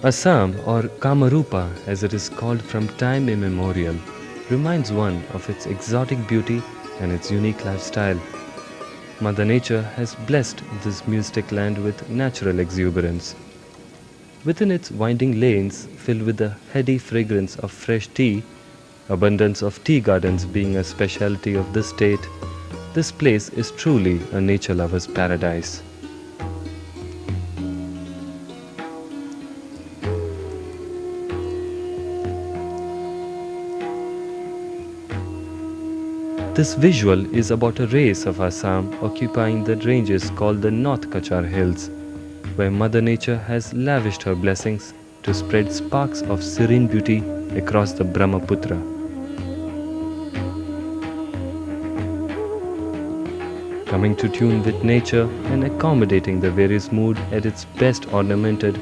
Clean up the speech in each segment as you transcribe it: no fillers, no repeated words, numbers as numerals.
Assam, or Kamarupa as it is called from time immemorial, reminds one of its exotic beauty and its unique lifestyle. Mother Nature has blessed this mystic land with natural exuberance. Within its winding lanes, filled with the heady fragrance of fresh tea, abundance of tea gardens being a specialty of this state, this place is truly a nature lover's paradise. This visual is about a race of Assam occupying the ranges called the North Kachar Hills, where Mother Nature has lavished her blessings to spread sparks of serene beauty across the Brahmaputra. Coming to tune with nature and accommodating the various mood at its best ornamented,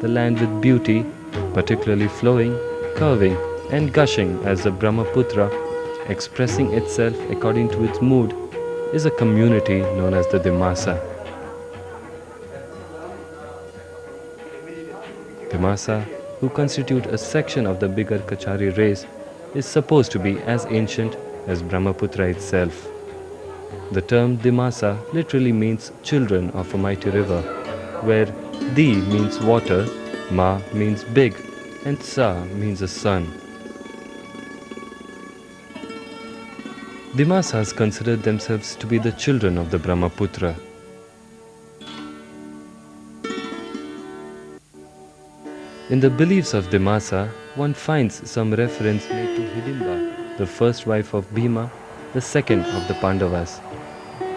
the land with beauty, particularly flowing, curving and gushing as the Brahmaputra, expressing itself according to its mood, is a community known as the Dimasa. Dimasa, who constitute a section of the bigger Kachari race, is supposed to be as ancient as Brahmaputra itself. The term Dimasa literally means children of a mighty river, where Di means water, Ma means big, and Sa means a sun. Dimasas considered themselves to be the children of the Brahmaputra. In the beliefs of Dimasa, one finds some reference made to Hidimba, the first wife of Bhima, the second of the Pandavas.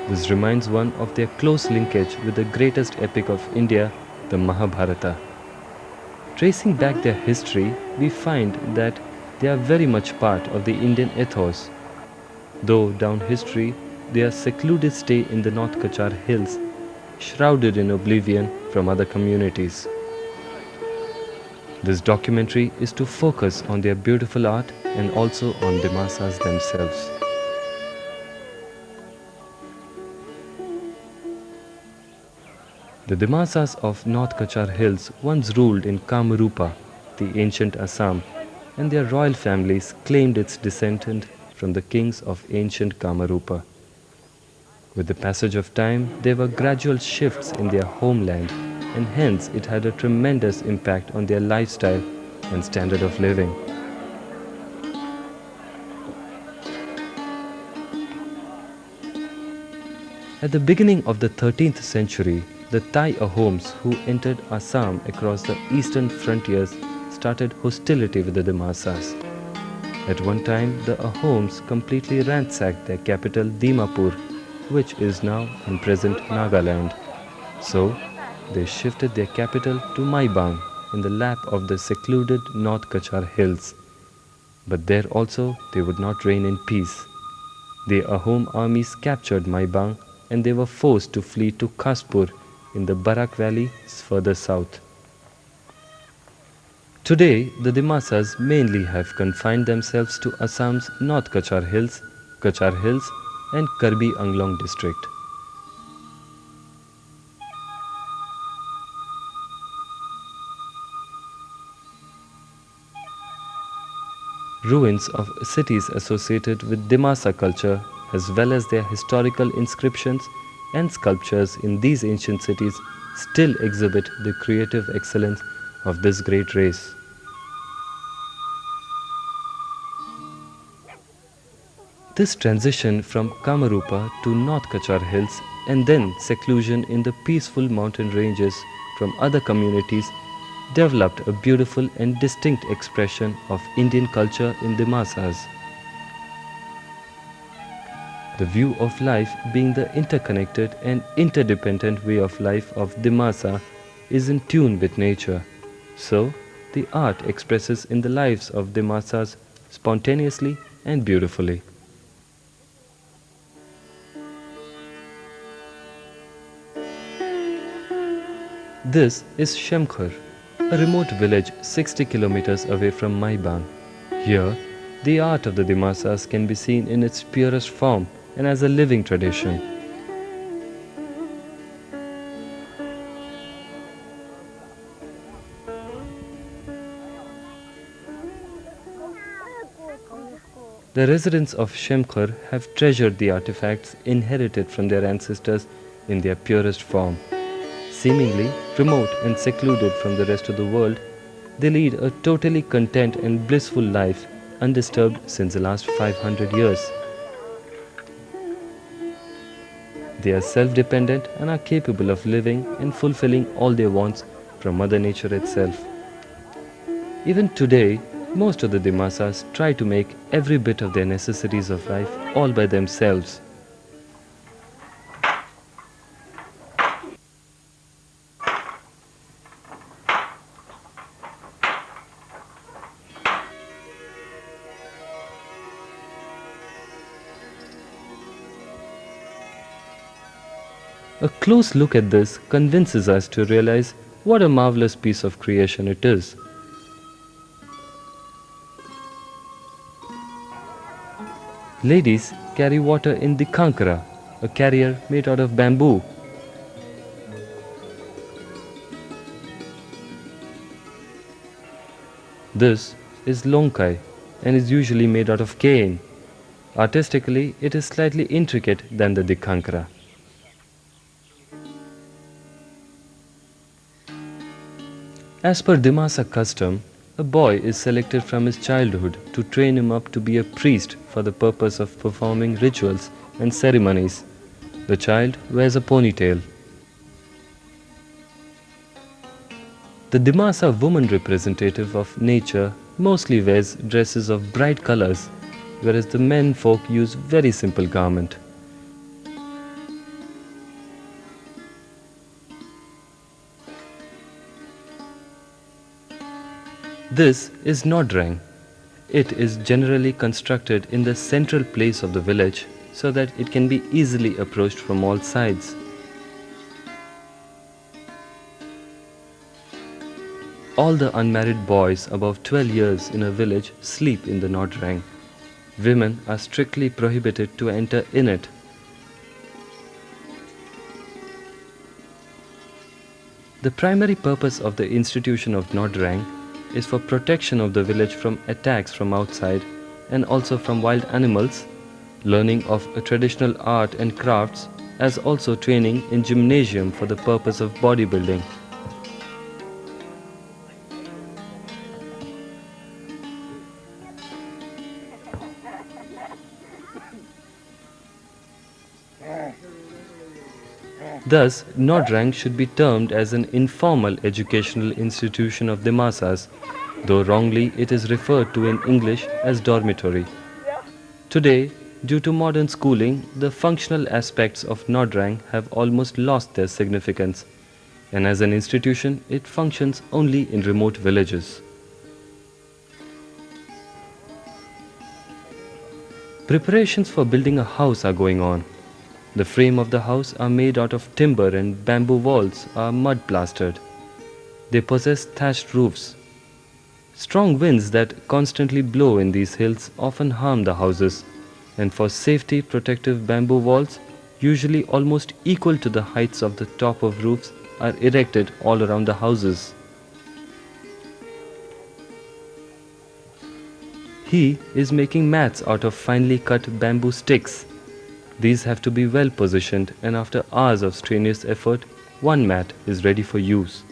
This reminds one of their close linkage with the greatest epic of India, the Mahabharata. Tracing back their history, we find that they are very much part of the Indian ethos. Though down history, their secluded stay in the North Kachar Hills, shrouded in oblivion from other communities. This documentary is to focus on their beautiful art and also on Dimasas themselves. The Dimasas of North Kachar Hills once ruled in Kamarupa, the ancient Assam, and their royal families claimed its descent from the kings of ancient Kamarupa. With the passage of time, there were gradual shifts in their homeland, and hence it had a tremendous impact on their lifestyle and standard of living. At the beginning of the 13th century, the Thai Ahoms who entered Assam across the eastern frontiers started hostility with the Dimasas. At one time, the Ahoms completely ransacked their capital Dimapur, which is now in present Nagaland. So, they shifted their capital to Maibang in the lap of the secluded North Kachar Hills. But there also they would not reign in peace. The Ahom armies captured Maibang and they were forced to flee to Kaspur in the Barak Valley further south. Today, the Dimasas mainly have confined themselves to Assam's North Kachar Hills and Karbi Anglong district. Ruins of cities associated with Dimasa culture, as well as their historical inscriptions and sculptures in these ancient cities, still exhibit the creative excellence of this great race. This transition from Kamarupa to North Kachar Hills and then seclusion in the peaceful mountain ranges from other communities developed a beautiful and distinct expression of Indian culture in Dimasas. The view of life being the interconnected and interdependent way of life of Dimasa is in tune with nature. So, the art expresses in the lives of Dimasas spontaneously and beautifully. This is Shemkhar, a remote village 60 kilometers away from Maibang. Here, the art of the Dimasas can be seen in its purest form and as a living tradition. The residents of Shemkar have treasured the artifacts inherited from their ancestors in their purest form. Seemingly remote and secluded from the rest of the world, they lead a totally content and blissful life, undisturbed since the last 500 years. They are self-dependent and are capable of living and fulfilling all their wants from Mother Nature itself. Even today, most of the Dimasas try to make every bit of their necessities of life all by themselves. A close look at this convinces us to realize what a marvelous piece of creation it is. Ladies carry water in the kankara, a carrier made out of bamboo. This is lonkai and is usually made out of cane. Artistically, it is slightly intricate than the dikankara. As per Dimasa custom, a boy is selected from his childhood to train him up to be a priest for the purpose of performing rituals and ceremonies. The child wears a ponytail. The Dimasa woman representative of nature mostly wears dresses of bright colors, whereas the men folk use very simple garment. This is Nodrang. It is generally constructed in the central place of the village so that it can be easily approached from all sides. All the unmarried boys above 12 years in a village sleep in the Nodrang. Women are strictly prohibited to enter in it. The primary purpose of the institution of Nodrang is for protection of the village from attacks from outside and also from wild animals, learning of a traditional art and crafts, as also training in gymnasium for the purpose of bodybuilding. Thus, Nodrang should be termed as an informal educational institution of Dimasas, though wrongly it is referred to in English as dormitory. Today, due to modern schooling, the functional aspects of Nodrang have almost lost their significance, and as an institution, it functions only in remote villages. Preparations for building a house are going on. The frame of the house are made out of timber and bamboo walls are mud plastered. They possess thatched roofs. Strong winds that constantly blow in these hills often harm the houses, and for safety protective bamboo walls, usually almost equal to the heights of the top of roofs, are erected all around the houses. He is making mats out of finely cut bamboo sticks. These have to be well positioned, and after hours of strenuous effort, one mat is ready for use.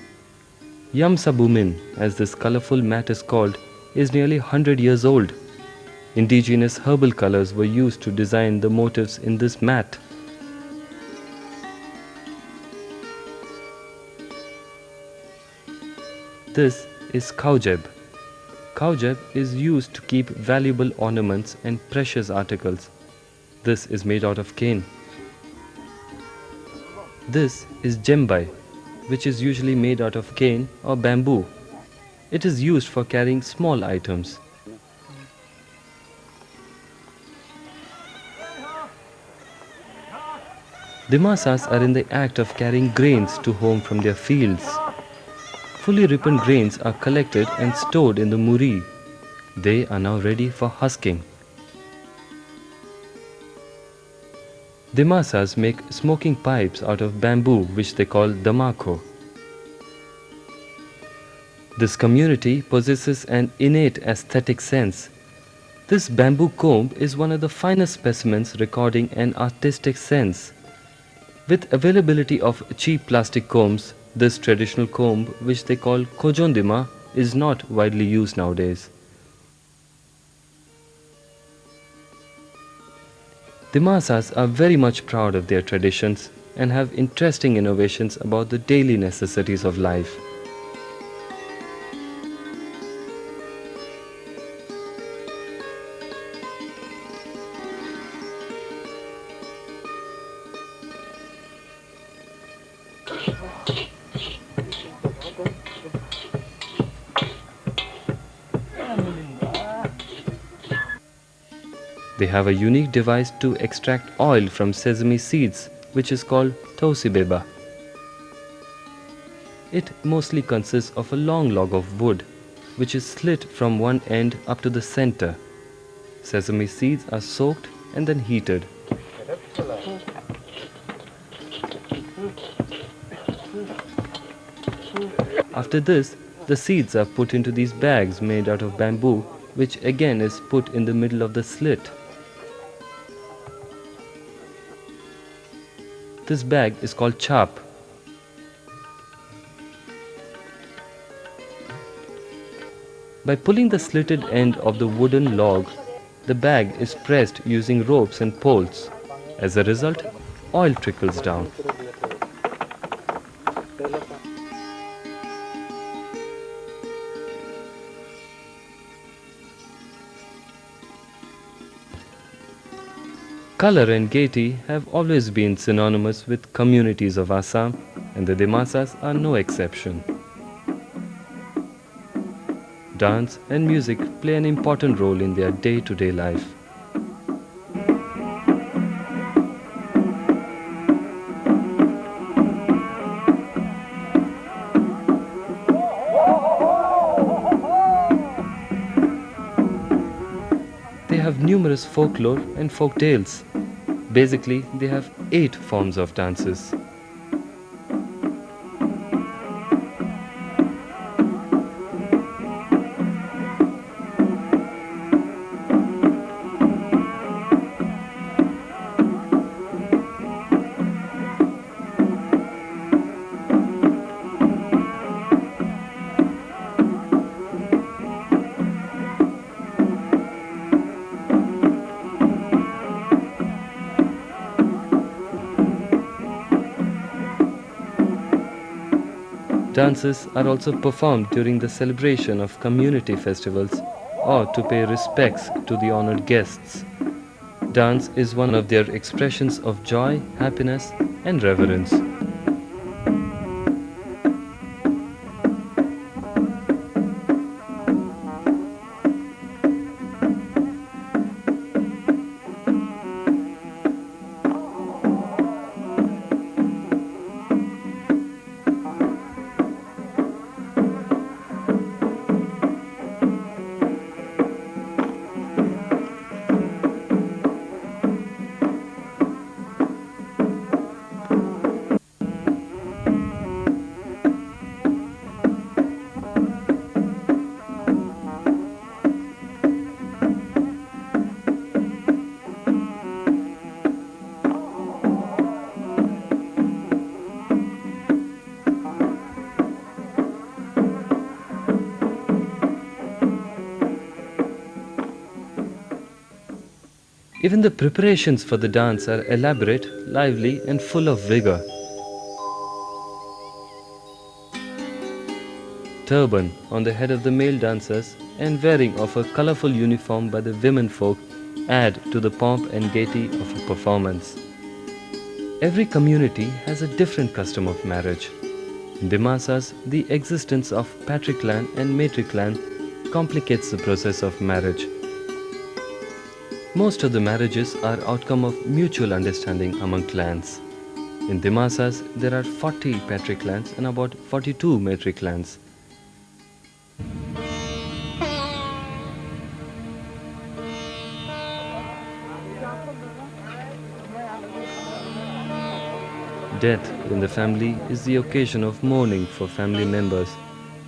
Yam Sabumin, as this colorful mat is called, is nearly 100 years old. Indigenous herbal colors were used to design the motifs in this mat. This is Kaujeb. Kaujeb is used to keep valuable ornaments and precious articles. This is made out of cane. This is Jembai, which is usually made out of cane or bamboo. It is used for carrying small items. Dimasas are in the act of carrying grains to home from their fields. Fully ripened grains are collected and stored in the muri. They are now ready for husking. Dimasas make smoking pipes out of bamboo which they call damako. This community possesses an innate aesthetic sense. This bamboo comb is one of the finest specimens recording an artistic sense. With availability of cheap plastic combs, this traditional comb, which they call kojondima, is not widely used nowadays. Dimasas are very much proud of their traditions and have interesting innovations about the daily necessities of life. They have a unique device to extract oil from sesame seeds, which is called tosibeba. It mostly consists of a long log of wood, which is slit from one end up to the center. Sesame seeds are soaked and then heated. After this, the seeds are put into these bags made out of bamboo, which again is put in the middle of the slit. This bag is called chap. By pulling the slitted end of the wooden log, the bag is pressed using ropes and poles. As a result, oil trickles down. Color and gaiety have always been synonymous with communities of Assam, and the Dimasas are no exception. Dance and music play an important role in their day-to-day life. They have numerous folklore and folk tales. Basically, they have 8 forms of dances. Dances are also performed during the celebration of community festivals or to pay respects to the honored guests. Dance is one of their expressions of joy, happiness, and reverence. Even the preparations for the dance are elaborate, lively, and full of vigor. Turban on the head of the male dancers and wearing of a colorful uniform by the women folk add to the pomp and gaiety of a performance. Every community has a different custom of marriage. In Dimasas, the existence of patriclan and matriclan complicates the process of marriage. Most of the marriages are outcome of mutual understanding among clans. In Dimasas, there are 40 patriclans and about 42 matriclans. Death in the family is the occasion of mourning for family members,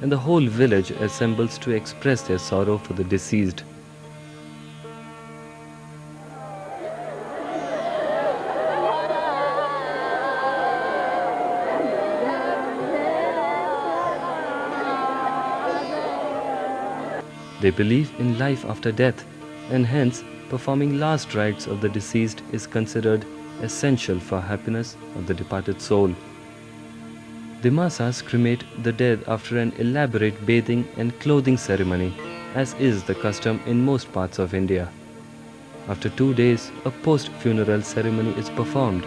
and the whole village assembles to express their sorrow for the deceased. They believe in life after death, and hence performing last rites of the deceased is considered essential for happiness of the departed soul. Dimasas cremate the dead after an elaborate bathing and clothing ceremony, as is the custom in most parts of India. After 2 days, a post-funeral ceremony is performed.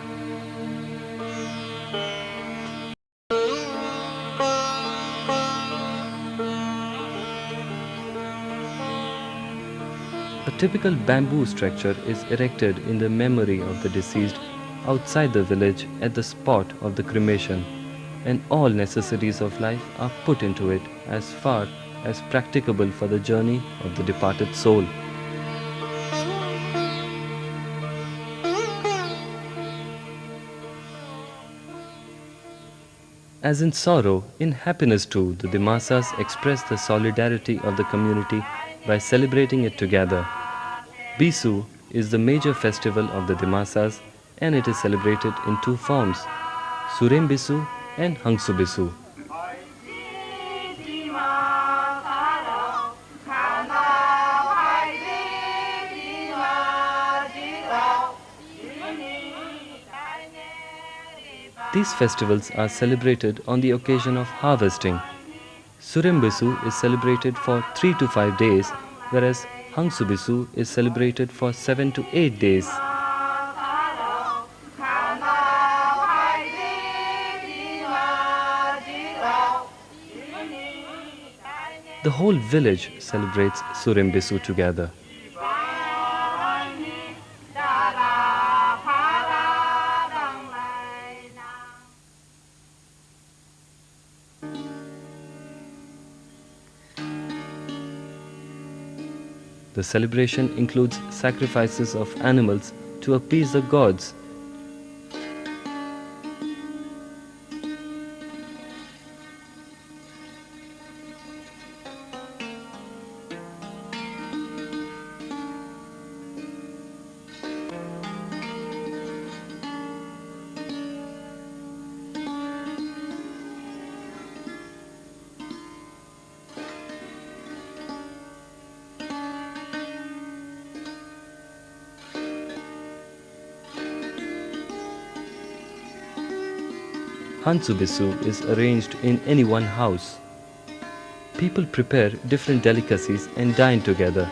A typical bamboo structure is erected in the memory of the deceased outside the village at the spot of the cremation, and all necessities of life are put into it as far as practicable for the journey of the departed soul. As in sorrow, in happiness too, the Dimasas express the solidarity of the community by celebrating it together. Bisu is the major festival of the Dimasas, and it is celebrated in two forms, Surem Bisu and Hangsu Bisu. These festivals are celebrated on the occasion of harvesting. Surem Bisu is celebrated for 3 to 5 days, whereas Hangsu Bisu is celebrated for 7 to 8 days. The whole village celebrates Surem Bisu together. The celebration includes sacrifices of animals to appease the gods. Hangsu Bisu is arranged in any one house. People prepare different delicacies and dine together.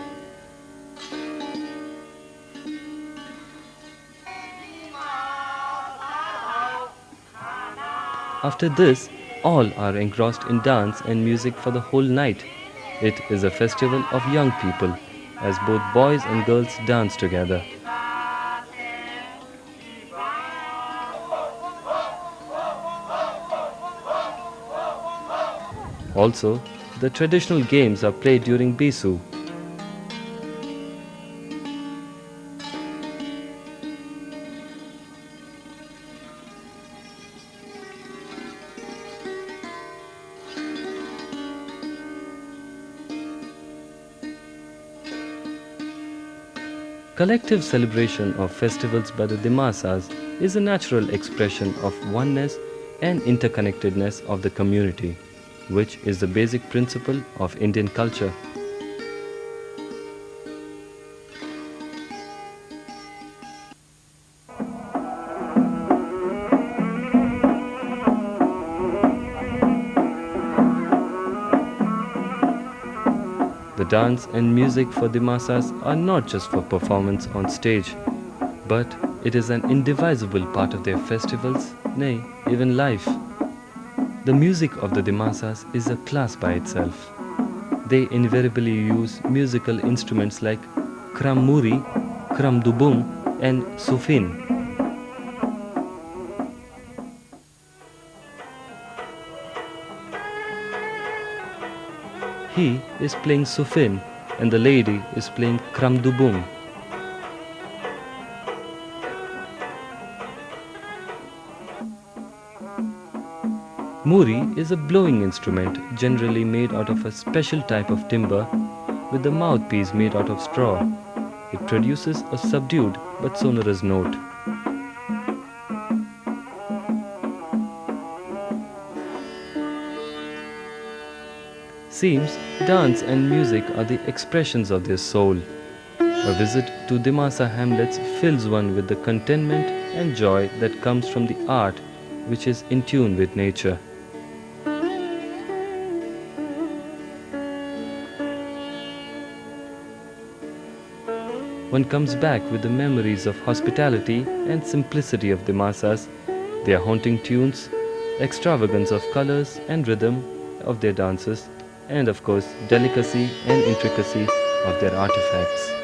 After this, all are engrossed in dance and music for the whole night. It is a festival of young people, as both boys and girls dance together. Also, the traditional games are played during Bisu. Collective celebration of festivals by the Dimasas is a natural expression of oneness and interconnectedness of the community, which is the basic principle of Indian culture. The dance and music for Dimasas are not just for performance on stage, but it is an indivisible part of their festivals, nay, even life. The music of the Dimasas is a class by itself. They invariably use musical instruments like kram muri, kram dubung, and sufin. He is playing sufin and the lady is playing kram dubung. Muri is a blowing instrument generally made out of a special type of timber with the mouthpiece made out of straw. It produces a subdued but sonorous note. Seems dance and music are the expressions of their soul. A visit to Dimasa hamlets fills one with the contentment and joy that comes from the art which is in tune with nature. One comes back with the memories of hospitality and simplicity of Dimasas, their haunting tunes, extravagance of colors and rhythm of their dances, and of course, delicacy and intricacy of their artifacts.